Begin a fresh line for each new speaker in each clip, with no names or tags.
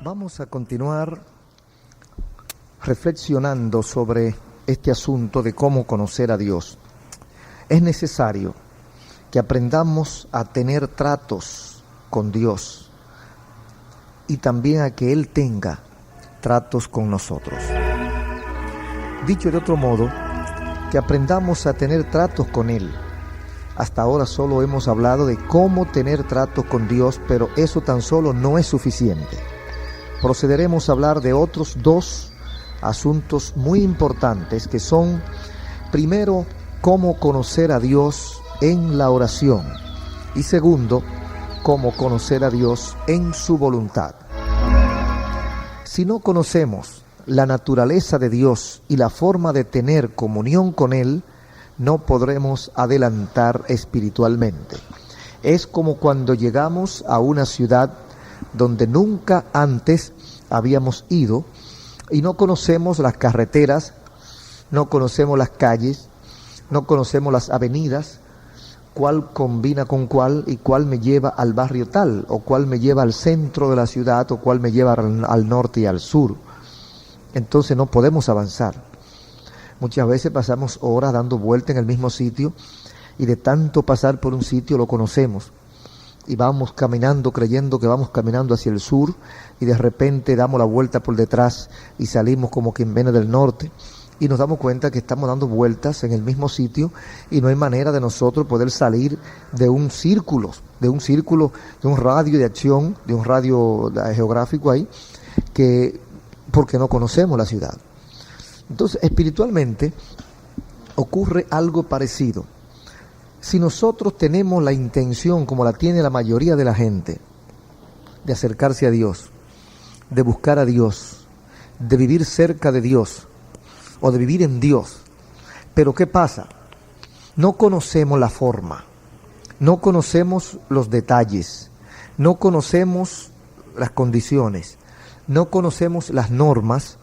Vamos a continuar reflexionando sobre este asunto de cómo conocer a Dios. Es necesario que aprendamos a tener tratos con Dios y también a que Él tenga tratos con nosotros. Dicho de otro modo, que aprendamos a tener tratos con Él. Hasta ahora solo hemos hablado de cómo tener tratos con Dios, pero eso tan solo no es suficiente. Procederemos a hablar de otros dos asuntos muy importantes que son, primero, cómo conocer a Dios en la oración y segundo, cómo conocer a Dios en su voluntad. Si no conocemos la naturaleza de Dios y la forma de tener comunión con Él, no podremos adelantar espiritualmente. Es como cuando llegamos a una ciudad donde nunca antes habíamos ido y no conocemos las carreteras, no conocemos las calles, no conocemos las avenidas, cuál combina con cuál y cuál me lleva al barrio tal, o cuál me lleva al centro de la ciudad, o cuál me lleva al norte y al sur. Entonces no podemos avanzar. Muchas veces pasamos horas dando vuelta en el mismo sitio y de tanto pasar por un sitio lo conocemos. Y vamos caminando creyendo que vamos caminando hacia el sur y de repente damos la vuelta por detrás y salimos como quien viene del norte y nos damos cuenta que estamos dando vueltas en el mismo sitio y no hay manera de nosotros poder salir de un círculo, de un radio de acción, de un radio geográfico ahí, porque no conocemos la ciudad. Entonces, espiritualmente ocurre algo parecido. Si nosotros tenemos la intención, como la tiene la mayoría de la gente, de acercarse a Dios, de buscar a Dios, de vivir cerca de Dios o de vivir en Dios, pero ¿qué pasa? No conocemos la forma, no conocemos los detalles, no conocemos las condiciones, no conocemos las normas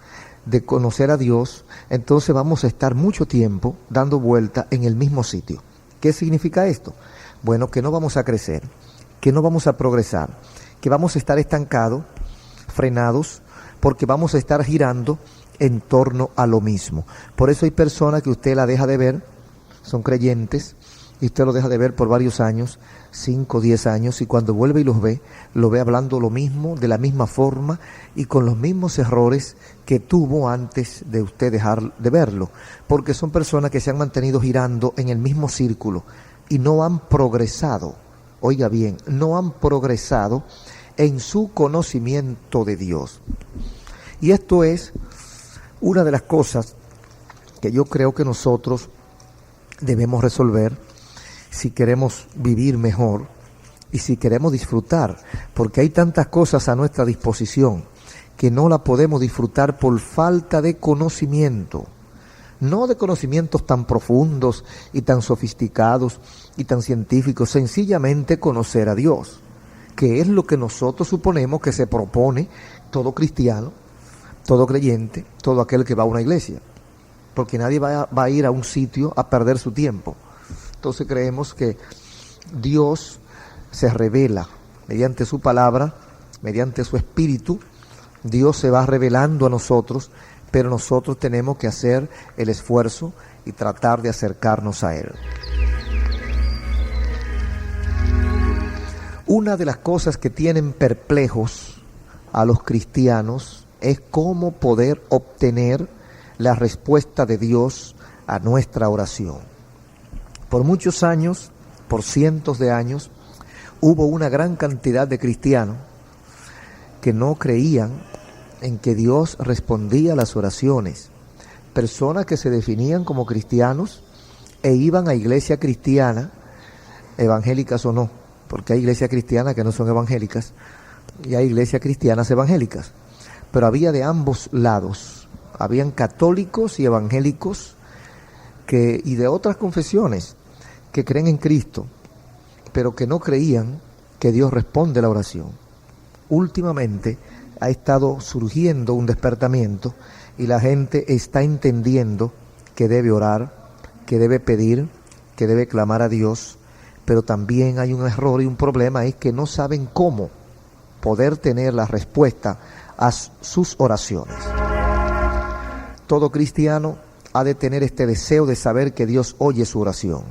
de conocer a Dios, entonces vamos a estar mucho tiempo dando vuelta en el mismo sitio. ¿Qué significa esto? Bueno, que no vamos a crecer, que no vamos a progresar, que vamos a estar estancados, frenados, porque vamos a estar girando en torno a lo mismo. Por eso hay personas que usted la deja de ver, son creyentes, y usted lo deja de ver por varios años, 5, 10 años, y cuando vuelve y lo ve hablando lo mismo, de la misma forma, y con los mismos errores que tuvo antes de usted dejar de verlo, porque son personas que se han mantenido girando en el mismo círculo y no han progresado, oiga bien, no han progresado en su conocimiento de Dios. Y esto es una de las cosas que yo creo que nosotros debemos resolver si queremos vivir mejor y si queremos disfrutar, porque hay tantas cosas a nuestra disposición que no la podemos disfrutar por falta de conocimiento, no de conocimientos tan profundos y tan sofisticados y tan científicos, sencillamente conocer a Dios, que es lo que nosotros suponemos que se propone todo cristiano, todo creyente, todo aquel que va a una iglesia, porque nadie va a ir a un sitio a perder su tiempo. Entonces creemos que Dios se revela mediante su palabra, mediante su espíritu. Dios se va revelando a nosotros, pero nosotros tenemos que hacer el esfuerzo y tratar de acercarnos a Él. Una de las cosas que tienen perplejos a los cristianos es cómo poder obtener la respuesta de Dios a nuestra oración. Por muchos años, por cientos de años, hubo una gran cantidad de cristianos que no creían en que Dios respondía a las oraciones. Personas que se definían como cristianos e iban a iglesia cristiana, evangélicas o no, porque hay iglesias cristianas que no son evangélicas y hay iglesias cristianas evangélicas. Pero había de ambos lados, habían católicos y evangélicos y de otras confesiones que creen en Cristo, pero que no creían que Dios responde la oración. Últimamente ha estado surgiendo un despertamiento y la gente está entendiendo que debe orar, que debe pedir, que debe clamar a Dios, pero también hay un error y un problema, es que no saben cómo. poder tener la respuesta a sus oraciones. Todo cristiano ha de tener este deseo de saber que Dios oye su oración.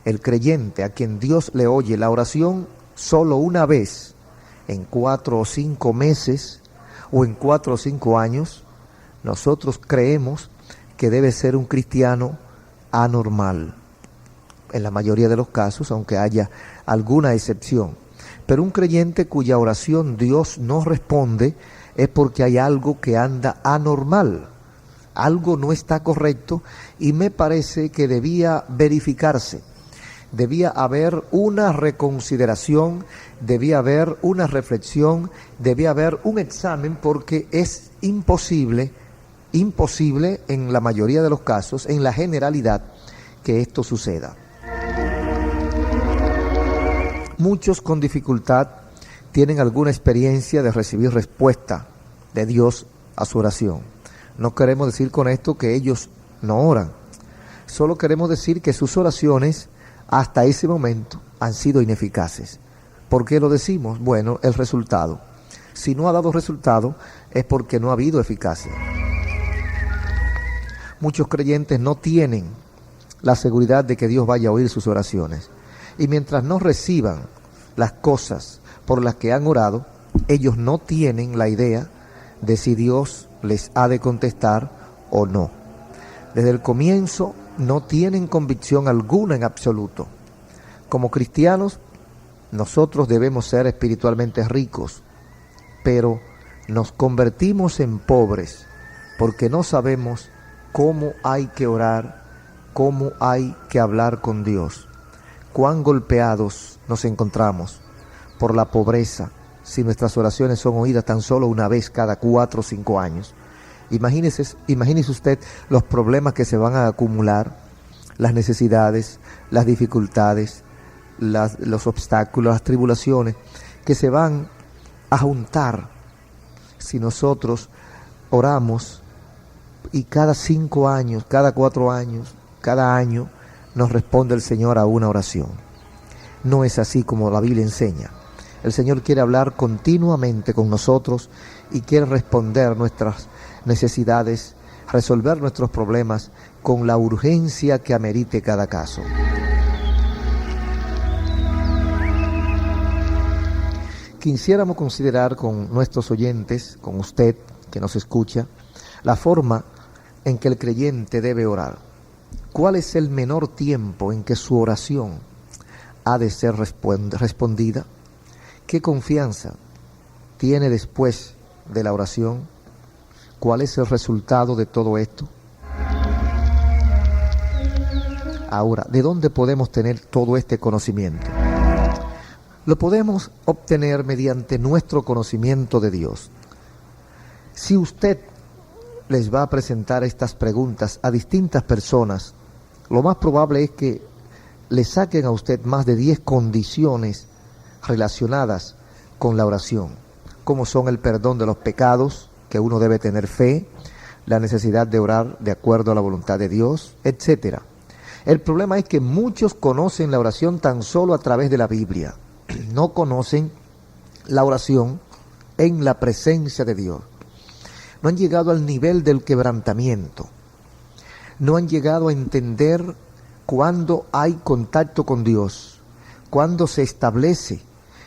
El creyente a quien Dios le oye la oración solo una vez en 4 o 5 meses o en 4 o 5 años, nosotros creemos que debe ser un cristiano anormal. En la mayoría de los casos, aunque haya alguna excepción. Pero un creyente cuya oración Dios no responde es porque hay algo que anda anormal. Algo no está correcto y me parece que debía verificarse. Debía haber una reconsideración, debía haber una reflexión, debía haber un examen, porque es imposible en la mayoría de los casos, en la generalidad, que esto suceda. Muchos con dificultad tienen alguna experiencia de recibir respuesta de Dios a su oración. No queremos decir con esto que ellos no oran. Solo queremos decir que sus oraciones hasta ese momento han sido ineficaces. ¿Por qué lo decimos? Bueno, el resultado. Si no ha dado resultado es porque no ha habido eficacia. Muchos creyentes no tienen la seguridad de que Dios vaya a oír sus oraciones. Y mientras no reciban las cosas por las que han orado, ellos no tienen la idea de si Dios les ha de contestar o no. Desde el comienzo no tienen convicción alguna en absoluto. Como cristianos, nosotros debemos ser espiritualmente ricos, pero nos convertimos en pobres porque no sabemos cómo hay que orar, cómo hay que hablar con Dios. Cuán golpeados nos encontramos por la pobreza si nuestras oraciones son oídas tan solo una vez cada 4 o 5 años. Imagínese usted los problemas que se van a acumular, las necesidades, las dificultades, los obstáculos, las tribulaciones que se van a juntar si nosotros oramos y cada 5 años, cada 4 años, cada año nos responde el Señor a una oración. No es así como la Biblia enseña. El Señor quiere hablar continuamente con nosotros y quiere responder nuestras necesidades, resolver nuestros problemas con la urgencia que amerite cada caso. Quisiéramos considerar con nuestros oyentes, con usted que nos escucha, la forma en que el creyente debe orar. ¿Cuál es el menor tiempo en que su oración ha de ser respondida? ¿Qué confianza tiene después de la oración? ¿Cuál es el resultado de todo esto? Ahora, ¿de dónde podemos tener todo este conocimiento? Lo podemos obtener mediante nuestro conocimiento de Dios. Si usted les va a presentar estas preguntas a distintas personas, lo más probable es que le saquen a usted más de 10 condiciones relacionadas con la oración, como son el perdón de los pecados, que uno debe tener fe, la necesidad de orar de acuerdo a la voluntad de Dios, etc. El problema es que muchos conocen la oración tan solo a través de la Biblia. No conocen la oración en la presencia de Dios. No han llegado al nivel del quebrantamiento. No han llegado a entender cuándo hay contacto con Dios, cuándo se establece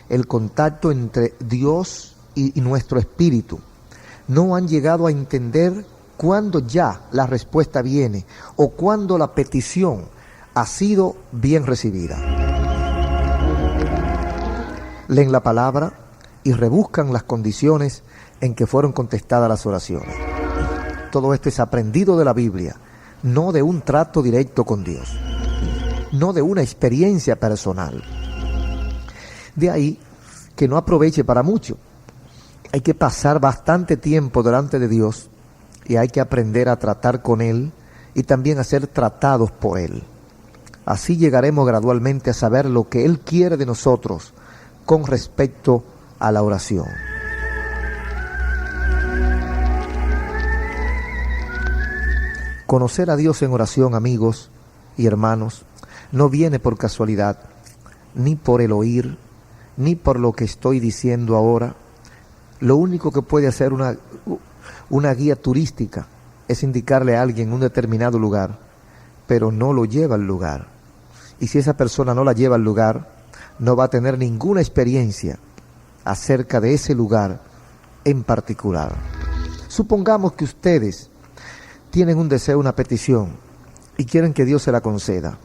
el contacto entre Dios y nuestro espíritu. No han llegado a entender cuándo ya la respuesta viene o cuándo la petición ha sido bien recibida. Leen la palabra y rebuscan las condiciones en que fueron contestadas las oraciones. Todo esto es aprendido de la Biblia, no de un trato directo con Dios, no de una experiencia personal. De ahí que no aproveche para mucho. Hay que pasar bastante tiempo delante de Dios y hay que aprender a tratar con Él y también a ser tratados por Él. Así llegaremos gradualmente a saber lo que Él quiere de nosotros con respecto a la oración. Conocer a Dios en oración, amigos y hermanos, no viene por casualidad, ni por el oír, ni por lo que estoy diciendo ahora, Lo único que puede hacer una guía turística es indicarle a alguien un determinado lugar, pero no lo lleva al lugar. Y si esa persona no la lleva al lugar, no va a tener ninguna experiencia acerca de ese lugar en particular. Supongamos que ustedes tienen un deseo, una petición, y quieren que Dios se la conceda.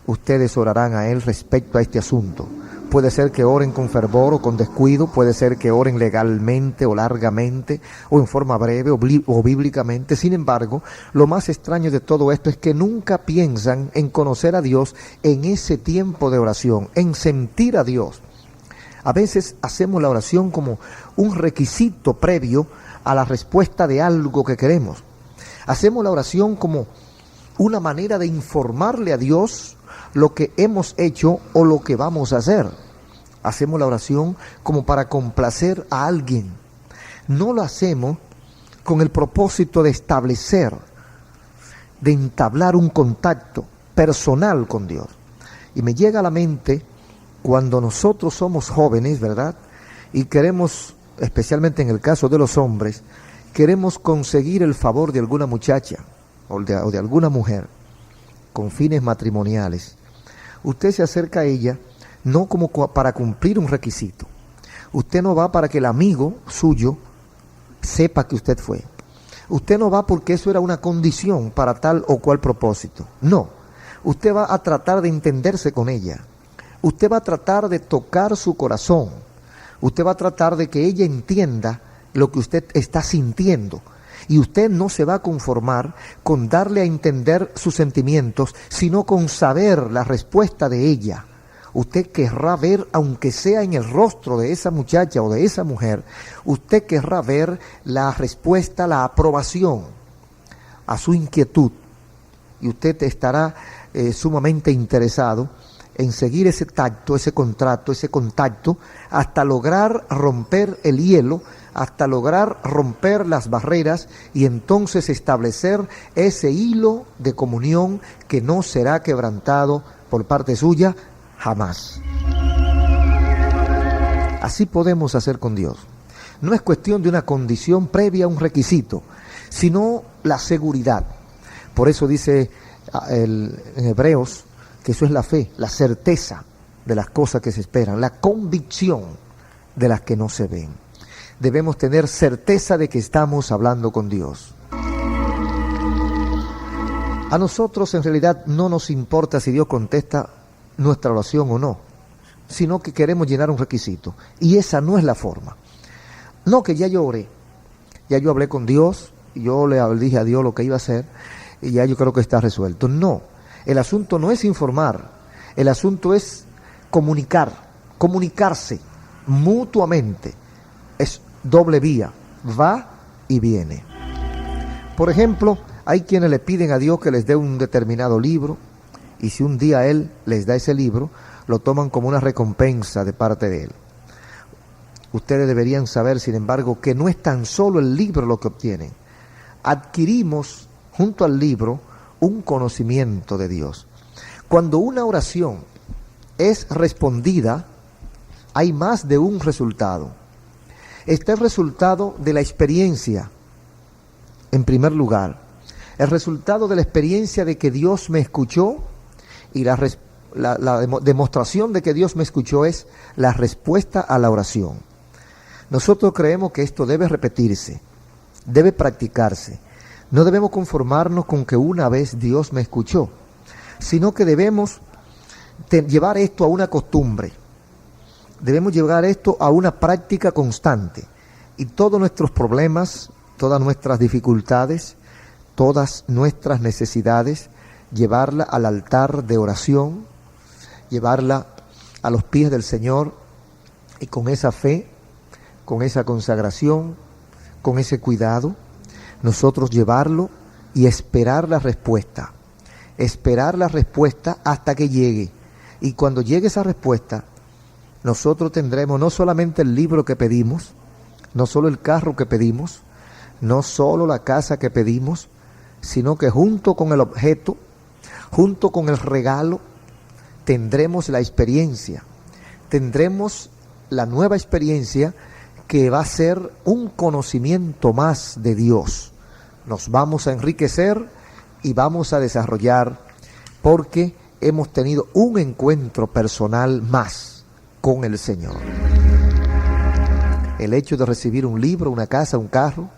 Ustedes orarán a Él respecto a este asunto. Puede ser que oren con fervor o con descuido, puede ser que oren legalmente o largamente, o en forma breve o bíblicamente. Sin embargo, lo más extraño de todo esto es que nunca piensan en conocer a Dios en ese tiempo de oración, en sentir a Dios. A veces hacemos la oración como un requisito previo a la respuesta de algo que queremos. Hacemos la oración como una manera de informarle a Dios lo que hemos hecho o lo que vamos a hacer. Hacemos la oración como para complacer a alguien. No lo hacemos con el propósito de establecer, de entablar un contacto personal con Dios. Y me llega a la mente cuando nosotros somos jóvenes, ¿verdad? Y queremos, especialmente en el caso de los hombres, queremos conseguir el favor de alguna muchacha o de alguna mujer con fines matrimoniales. Usted se acerca a ella no como para cumplir un requisito. Usted no va para que el amigo suyo sepa que usted fue. Usted no va porque eso era una condición para tal o cual propósito. No, usted va a tratar de entenderse con ella. Usted va a tratar de tocar su corazón. Usted va a tratar de que ella entienda lo que usted está sintiendo. Y usted no se va a conformar con darle a entender sus sentimientos, sino con saber la respuesta de ella. Usted querrá ver, aunque sea en el rostro de esa muchacha o de esa mujer, usted querrá ver la respuesta, la aprobación a su inquietud. Y usted estará sumamente interesado en seguir ese tacto, ese contrato, ese contacto, hasta lograr romper el hielo, hasta lograr romper las barreras y entonces establecer ese hilo de comunión que no será quebrantado por parte suya jamás. Así podemos hacer con Dios. No es cuestión de una condición previa a un requisito, sino la seguridad. Por eso dice en Hebreos que eso es la fe, la certeza de las cosas que se esperan, la convicción de las que no se ven. Debemos tener certeza de que estamos hablando con Dios. A nosotros en realidad no nos importa si Dios contesta nuestra oración o no, sino que queremos llenar un requisito. Y esa no es la forma. No, que ya yo oré, ya yo hablé con Dios, yo le dije a Dios lo que iba a hacer, y ya yo creo que está resuelto. No, el asunto no es informar, el asunto es comunicarse mutuamente. Es doble vía, va y viene. Por ejemplo, hay quienes le piden a Dios que les dé un determinado libro, y si un día Él les da ese libro, lo toman como una recompensa de parte de Él. Ustedes deberían saber, sin embargo, que no es tan solo el libro lo que obtienen. Adquirimos, junto al libro, un conocimiento de Dios. Cuando una oración es respondida, hay más de un resultado. Está el resultado de la experiencia, en primer lugar. El resultado de la experiencia de que Dios me escuchó, y la demostración de que Dios me escuchó es la respuesta a la oración. Nosotros creemos que esto debe repetirse, debe practicarse. No debemos conformarnos con que una vez Dios me escuchó, sino que debemos llevar esto a una costumbre. Debemos llevar esto a una práctica constante. Y todos nuestros problemas, todas nuestras dificultades, todas nuestras necesidades, llevarla al altar de oración, llevarla a los pies del Señor, y con esa fe, con esa consagración, con ese cuidado, nosotros llevarlo y esperar la respuesta hasta que llegue. Y cuando llegue esa respuesta, nosotros tendremos no solamente el libro que pedimos, no solo el carro que pedimos, no solo la casa que pedimos, sino que junto con el objeto, junto con el regalo, tendremos la experiencia, tendremos la nueva experiencia que va a ser un conocimiento más de Dios. Nos vamos a enriquecer y vamos a desarrollar porque hemos tenido un encuentro personal más con el Señor. El hecho de recibir un libro, una casa, un carro,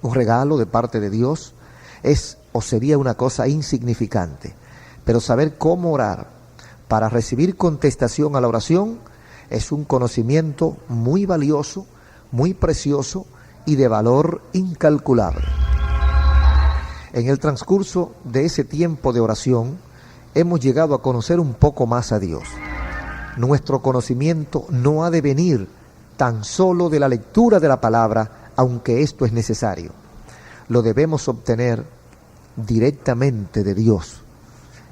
un regalo de parte de Dios es o sería una cosa insignificante, pero saber cómo orar para recibir contestación a la oración es un conocimiento muy valioso, muy precioso y de valor incalculable. En el transcurso de ese tiempo de oración hemos llegado a conocer un poco más a Dios. Nuestro conocimiento no ha de venir tan solo de la lectura de la palabra, aunque esto es necesario. Lo debemos obtener directamente de Dios.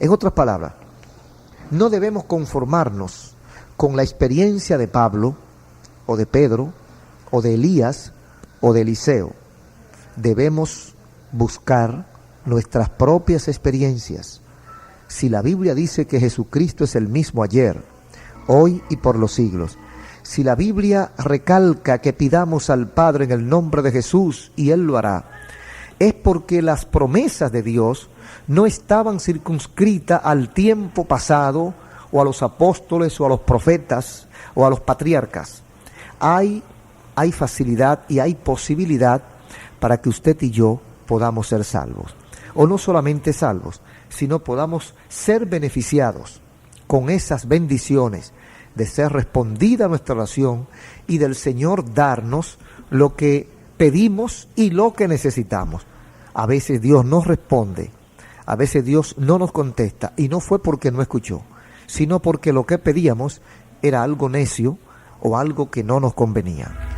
En otras palabras, no debemos conformarnos con la experiencia de Pablo, o de Pedro, o de Elías, o de Eliseo. Debemos buscar nuestras propias experiencias. Si la Biblia dice que Jesucristo es el mismo ayer, hoy y por los siglos, si la Biblia recalca que pidamos al Padre en el nombre de Jesús y Él lo hará, es porque las promesas de Dios no estaban circunscritas al tiempo pasado o a los apóstoles o a los profetas o a los patriarcas. Hay facilidad y hay posibilidad para que usted y yo podamos ser salvos. O no solamente salvos, sino podamos ser beneficiados con esas bendiciones de ser respondida nuestra oración y del Señor darnos lo que pedimos y lo que necesitamos. A veces Dios nos responde, a veces Dios no nos contesta, y no fue porque no escuchó, sino porque lo que pedíamos era algo necio o algo que no nos convenía.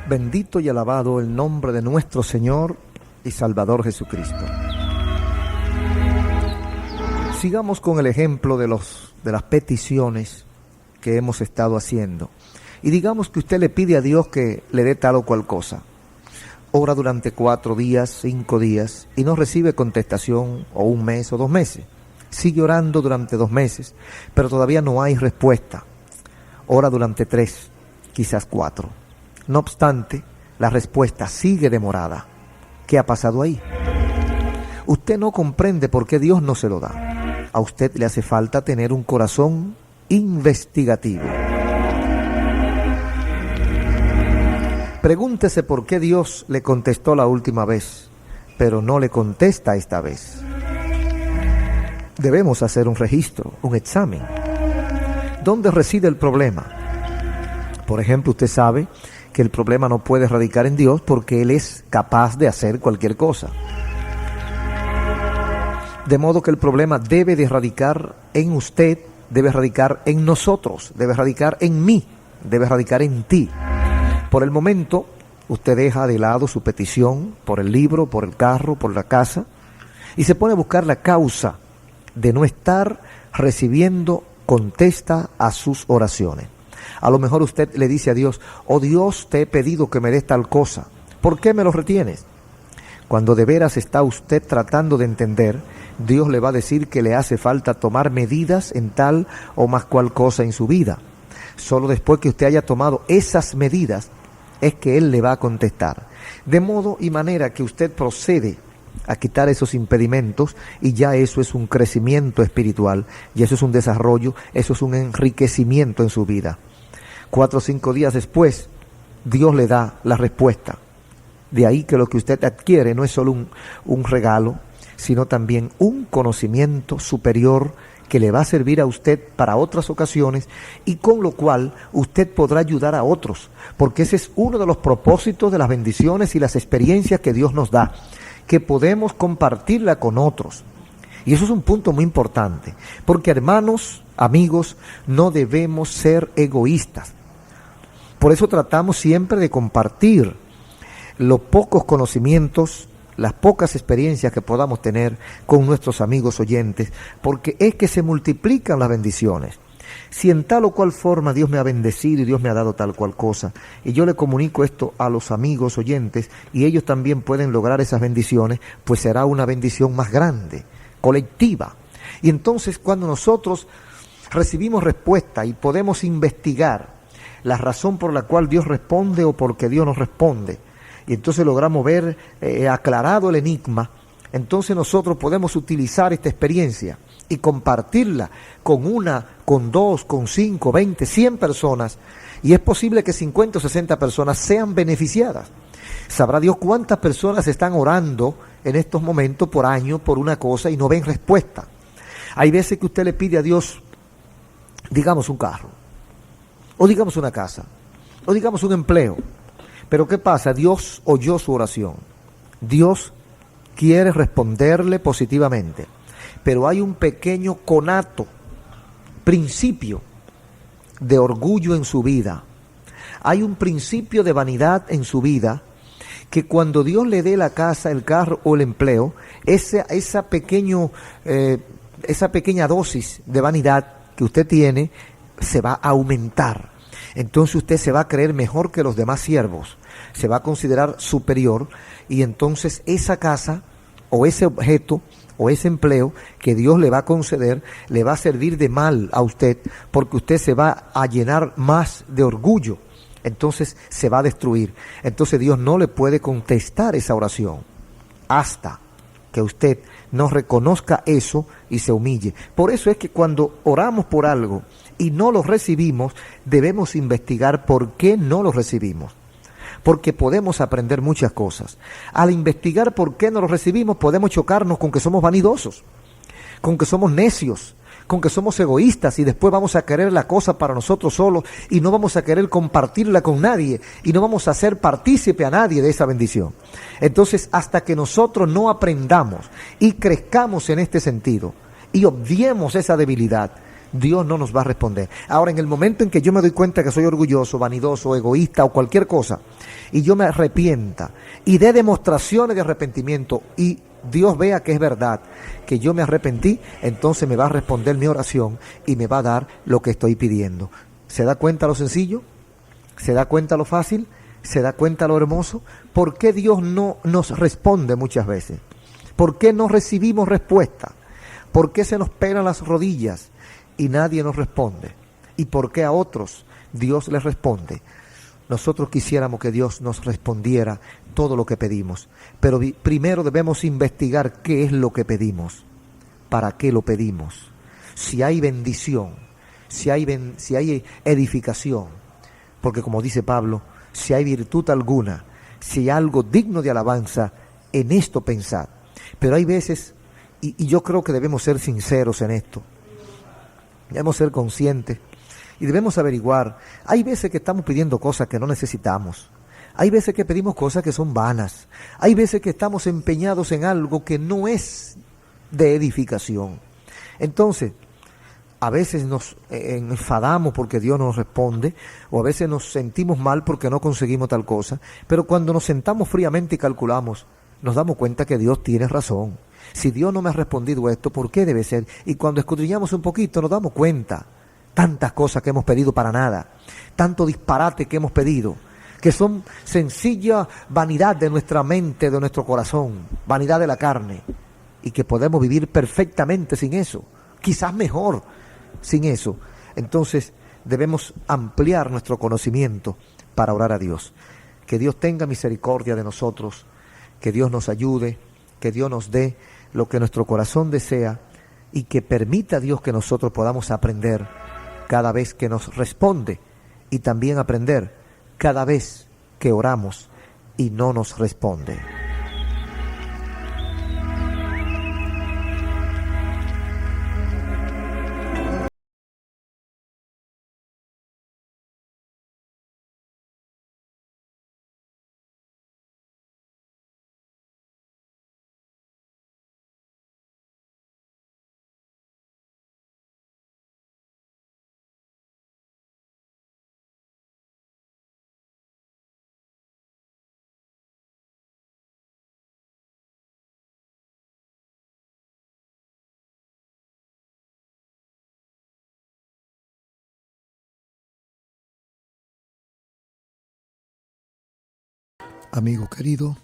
Bendito y alabado el nombre de nuestro Señor y Salvador Jesucristo. Sigamos con el ejemplo de las peticiones que hemos estado haciendo. Y digamos que usted le pide a Dios que le dé tal o cual cosa. Ora durante 4 días, 5 días y no recibe contestación, o 1 mes o 2 meses. Sigue orando durante 2 meses, pero todavía no hay respuesta. Ora durante 3, quizás 4. No obstante, la respuesta sigue demorada. ¿Qué ha pasado ahí? Usted no comprende por qué Dios no se lo da. A usted le hace falta tener un corazón investigativo. Pregúntese por qué Dios le contestó la última vez, pero no le contesta esta vez. Debemos hacer un registro, un examen. ¿Dónde reside el problema? Por ejemplo, usted sabe que el problema no puede radicar en Dios porque Él es capaz de hacer cualquier cosa. De modo que el problema debe de radicar en usted, debe radicar en nosotros, debe radicar en mí, debe radicar en ti. Por el momento, usted deja de lado su petición por el libro, por el carro, por la casa, y se pone a buscar la causa de no estar recibiendo contesta a sus oraciones. A lo mejor usted le dice a Dios: oh Dios, te he pedido que me des tal cosa, ¿por qué me lo retienes? Cuando de veras está usted tratando de entender, Dios le va a decir que le hace falta tomar medidas en tal o más cual cosa en su vida. Solo después que usted haya tomado esas medidas es que Él le va a contestar. De modo y manera que usted procede a quitar esos impedimentos, y ya eso es un crecimiento espiritual, y eso es un desarrollo, eso es un enriquecimiento en su vida. 4 o 5 días después, Dios le da la respuesta. De ahí que lo que usted adquiere no es solo un regalo, sino también un conocimiento superior que le va a servir a usted para otras ocasiones, y con lo cual usted podrá ayudar a otros, porque ese es uno de los propósitos de las bendiciones y las experiencias que Dios nos da, que podemos compartirla con otros. Y eso es un punto muy importante, porque hermanos, amigos, no debemos ser egoístas. Por eso tratamos siempre de compartir los pocos conocimientos, las pocas experiencias que podamos tener con nuestros amigos oyentes, porque es que se multiplican las bendiciones. Si en tal o cual forma Dios me ha bendecido y Dios me ha dado tal cual cosa, y yo le comunico esto a los amigos oyentes y ellos también pueden lograr esas bendiciones, pues será una bendición más grande, colectiva. Y entonces cuando nosotros recibimos respuesta y podemos investigar la razón por la cual Dios responde o porque Dios nos responde, y entonces logramos ver aclarado el enigma, entonces nosotros podemos utilizar esta experiencia y compartirla con una, con dos, con 5, 20, 100 personas, y es posible que 50 o 60 personas sean beneficiadas. Sabrá Dios cuántas personas están orando en estos momentos por año por una cosa y no ven respuesta. Hay veces que usted le pide a Dios, digamos un carro, o digamos una casa, o digamos un empleo. Pero ¿qué pasa? Dios oyó su oración. Dios quiere responderle positivamente. Pero hay un pequeño conato, principio de orgullo en su vida. Hay un principio de vanidad en su vida que cuando Dios le dé la casa, el carro o el empleo, esa pequeña dosis de vanidad que usted tiene se va a aumentar. Entonces usted se va a creer mejor que los demás siervos, se va a considerar superior, y entonces esa casa o ese objeto o ese empleo que Dios le va a conceder le va a servir de mal a usted, porque usted se va a llenar más de orgullo, entonces se va a destruir. Entonces Dios no le puede contestar esa oración hasta que usted no reconozca eso y se humille. Por eso es que cuando oramos por algo y no lo recibimos, debemos investigar por qué no lo recibimos. Porque podemos aprender muchas cosas. Al investigar por qué no lo recibimos, podemos chocarnos con que somos vanidosos, con que somos necios, con que somos egoístas, y después vamos a querer la cosa para nosotros solos y no vamos a querer compartirla con nadie y no vamos a hacer partícipe a nadie de esa bendición. Entonces, hasta que nosotros no aprendamos y crezcamos en este sentido y obviemos esa debilidad, Dios no nos va a responder. Ahora, en el momento en que yo me doy cuenta que soy orgulloso, vanidoso, egoísta o cualquier cosa, y yo me arrepienta y dé demostraciones de arrepentimiento y Dios vea que es verdad, que yo me arrepentí, entonces me va a responder mi oración y me va a dar lo que estoy pidiendo. ¿Se da cuenta lo sencillo? ¿Se da cuenta lo fácil? ¿Se da cuenta lo hermoso? ¿Por qué Dios no nos responde muchas veces? ¿Por qué no recibimos respuesta? ¿Por qué se nos pegan las rodillas y nadie nos responde? ¿Y por qué a otros Dios les responde? Nosotros quisiéramos que Dios nos respondiera todo lo que pedimos, pero primero debemos investigar qué es lo que pedimos, para qué lo pedimos, si hay bendición, si hay edificación, porque como dice Pablo, si hay virtud alguna, si hay algo digno de alabanza, en esto pensad. Pero hay veces, y yo creo que debemos ser sinceros en esto, debemos ser conscientes y debemos averiguar. Hay veces que estamos pidiendo cosas que no necesitamos. Hay veces que pedimos cosas que son vanas. Hay veces que estamos empeñados en algo que no es de edificación. Entonces, a veces nos enfadamos porque Dios no nos responde, o a veces nos sentimos mal porque no conseguimos tal cosa, pero cuando nos sentamos fríamente y calculamos, nos damos cuenta que Dios tiene razón. Si Dios no me ha respondido esto, ¿por qué debe ser? Y cuando escudriñamos un poquito nos damos cuenta, tantas cosas que hemos pedido para nada, tanto disparate que hemos pedido, que son sencilla vanidad de nuestra mente, de nuestro corazón, vanidad de la carne, y que podemos vivir perfectamente sin eso, quizás mejor sin eso. Entonces debemos ampliar nuestro conocimiento para orar a Dios. Que Dios tenga misericordia de nosotros, que Dios nos ayude, que Dios nos dé lo que nuestro corazón desea y que permita a Dios que nosotros podamos aprender cada vez que nos responde y también aprender cada vez que oramos y no nos responde. Amigo querido,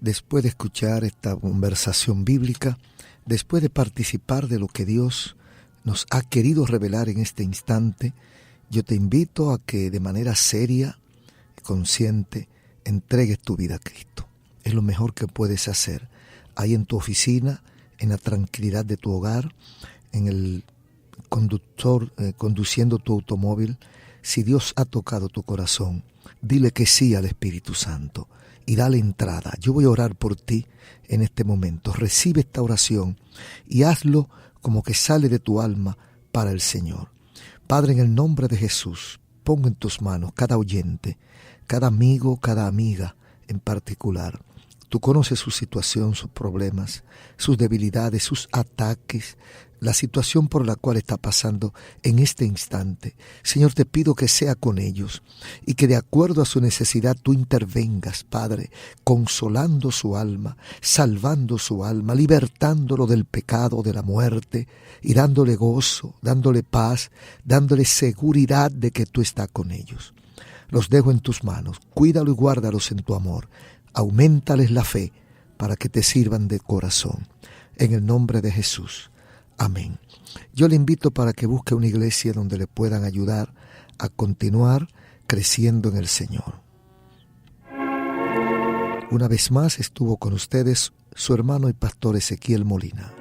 después de escuchar esta conversación bíblica, después de participar de lo que Dios nos ha querido revelar en este instante, yo te invito a que de manera seria y consciente entregues tu vida a Cristo. Es lo mejor que puedes hacer. Ahí en tu oficina, en la tranquilidad de tu hogar, en el conductor conduciendo tu automóvil, si Dios ha tocado tu corazón, dile que sí al Espíritu Santo y dale entrada. Yo voy a orar por ti en este momento. Recibe esta oración y hazlo como que sale de tu alma para el Señor. Padre, en el nombre de Jesús, pongo en tus manos cada oyente, cada amigo, cada amiga en particular. Tú conoces su situación, sus problemas, sus debilidades, sus ataques, la situación por la cual está pasando en este instante. Señor, te pido que sea con ellos y que de acuerdo a su necesidad tú intervengas, Padre, consolando su alma, salvando su alma, libertándolo del pecado, de la muerte y dándole gozo, dándole paz, dándole seguridad de que tú estás con ellos. Los dejo en tus manos, cuídalo y guárdalos en tu amor. Auméntales la fe para que te sirvan de corazón. En el nombre de Jesús. Amén. Yo le invito para que busque una iglesia donde le puedan ayudar a continuar creciendo en el Señor. Una vez más estuvo con ustedes su hermano y pastor Ezequiel Molina.